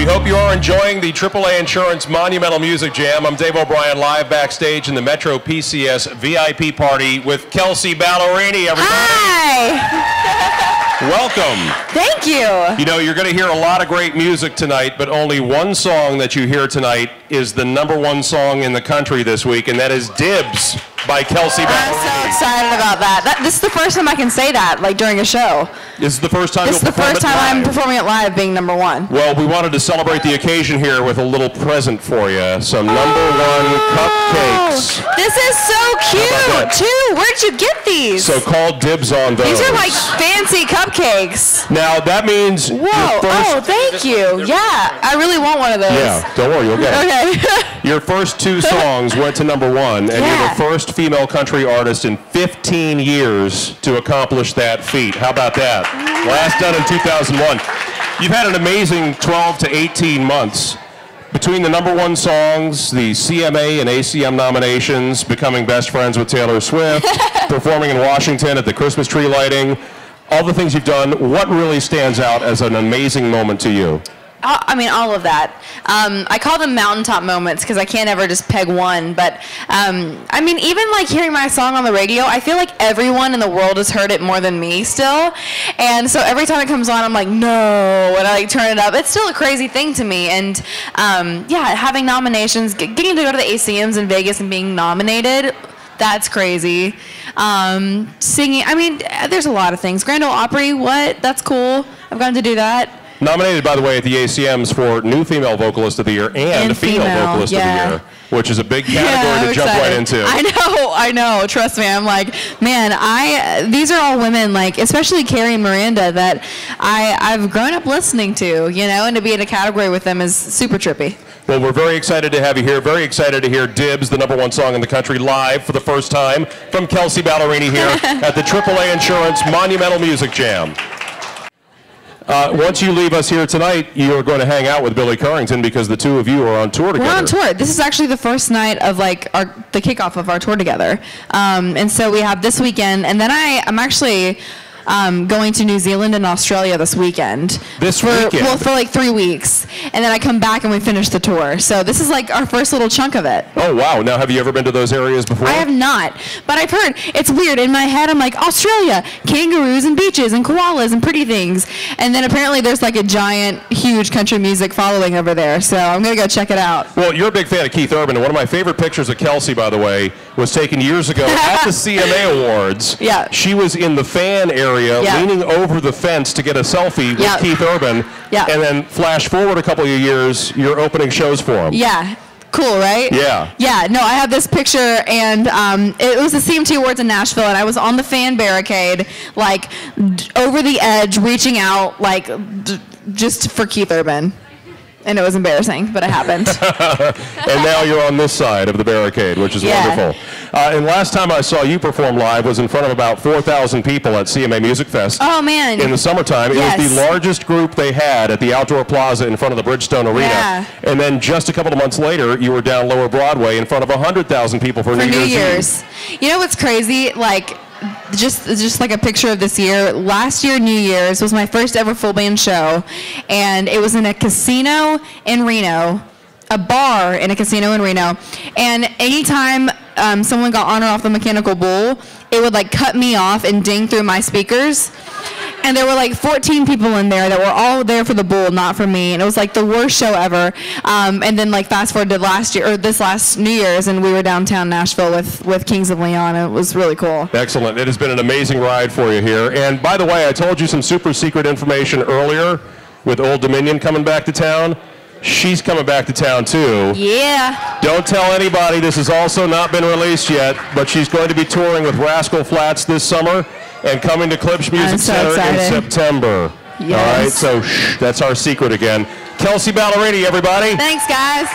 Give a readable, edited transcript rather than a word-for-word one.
We hope you are enjoying the AAA Insurance Monumental Music Jam. I'm Dave Obrien, live backstage in the Metro PCS VIP Party with Kelsea Ballerini, everybody. Hi! Welcome. Thank you. You know, you're going to hear a lot of great music tonight, but only one song that you hear tonight is the #1 song in the country this week, and that is Dibs by Kelsea Ballerini. I'm so excited about that. This is the first time I can say that, like, during a show. This is the first time This is the first time I'm performing it live, being #1. Well, we wanted to celebrate the occasion here with a little present for you. Some #1 cupcakes. This is so cute, too. Where'd you get these? So call dibs on those. These are like fancy cupcakes. Now, that means... Whoa, oh, thank you. Yeah, I really want one of those. Yeah, don't worry, you'll get it. Okay. Your first 2 songs went to #1, and you're the first female country artist in 15 years to accomplish that feat. How about that? Last done in 2001. You've had an amazing 12 to 18 months. Between the #1 songs, the CMA and ACM nominations, becoming best friends with Taylor Swift, performing in Washington at the Christmas tree lighting, all the things you've done, what really stands out as an amazing moment to you? I mean, all of that. I call them mountaintop moments because I can't ever just peg one. But, I mean, even like hearing my song on the radio, I feel like everyone in the world has heard it more than me still. And so every time it comes on, I'm like, no, and I like turn it up. It's still a crazy thing to me. And, yeah, having nominations, getting to go to the ACMs in Vegas and being nominated, that's crazy. Singing, I mean, there's a lot of things. Grand Ole Opry, what? That's cool. I've gotten to do that. Nominated, by the way, at the ACMs for New Female Vocalist of the Year and Female Vocalist of the Year, which is a big category to jump right into. I know. Trust me. I'm like, man, these are all women, like, especially Carrie and Miranda, that I've grown up listening to, you know, and to be in a category with them is super trippy. Well, we're very excited to have you here. Very excited to hear Dibs, the #1 song in the country, live for the first time from Kelsea Ballerini here at the AAA Insurance Monumental Music Jam. Once you leave us here tonight, you're going to hang out with Billy Currington because the two of you are on tour together. We're on tour. This is actually the first night of like the kickoff of our tour together. And so we have this weekend, and then I'm actually going to New Zealand and Australia this weekend. Well, for like 3 weeks. And then I come back and we finish the tour. So this is like our first little chunk of it. Oh, wow. Now, have you ever been to those areas before? I have not. But I've heard. It's weird. In my head, I'm like, Australia, kangaroos and beaches and koalas and pretty things. And then apparently there's like a giant, huge country music following over there. So I'm going to go check it out. Well, you're a big fan of Keith Urban. And one of my favorite pictures of Kelsea, by the way, was taken years ago at the CMA Awards. Yeah. She was in the fan area, leaning over the fence to get a selfie with Keith Urban. Yeah. And then flash forward a couple of years, you're opening shows for him. Yeah. Cool, right? Yeah. Yeah, no, I have this picture, and it was the CMT Awards in Nashville, and I was on the fan barricade, like, over the edge, reaching out, like, just for Keith Urban. And it was embarrassing, but it happened. And now you're on this side of the barricade, which is wonderful. And last time I saw you perform live was in front of about 4,000 people at CMA Music Fest. Oh, man. In the summertime. It was the largest group they had at the Outdoor Plaza in front of the Bridgestone Arena. Yeah. And then just a couple of months later, you were down Lower Broadway in front of 100,000 people for New Year's Eve. You know what's crazy? Like, just like a picture of this year. Last year, New Year's was my first ever full band show, and it was in a casino in Reno, a bar in a casino in Reno. And anytime someone got on or off the mechanical bull, it would like cut me off and ding through my speakers. And there were like 14 people in there that were all there for the bull, not for me. And it was like the worst show ever. And then like fast forward to last year, or this last New Year's, and we were downtown Nashville with Kings of Leon. And it was really cool. Excellent. It has been an amazing ride for you here. And by the way, I told you some super secret information earlier with Old Dominion coming back to town. She's coming back to town too. Yeah. Don't tell anybody. This has also not been released yet, but she's going to be touring with Rascal Flatts this summer and coming to Klipsch Music Center in September. Yes. All right, so that's our secret again. Kelsea Ballerini, everybody. Thanks, guys.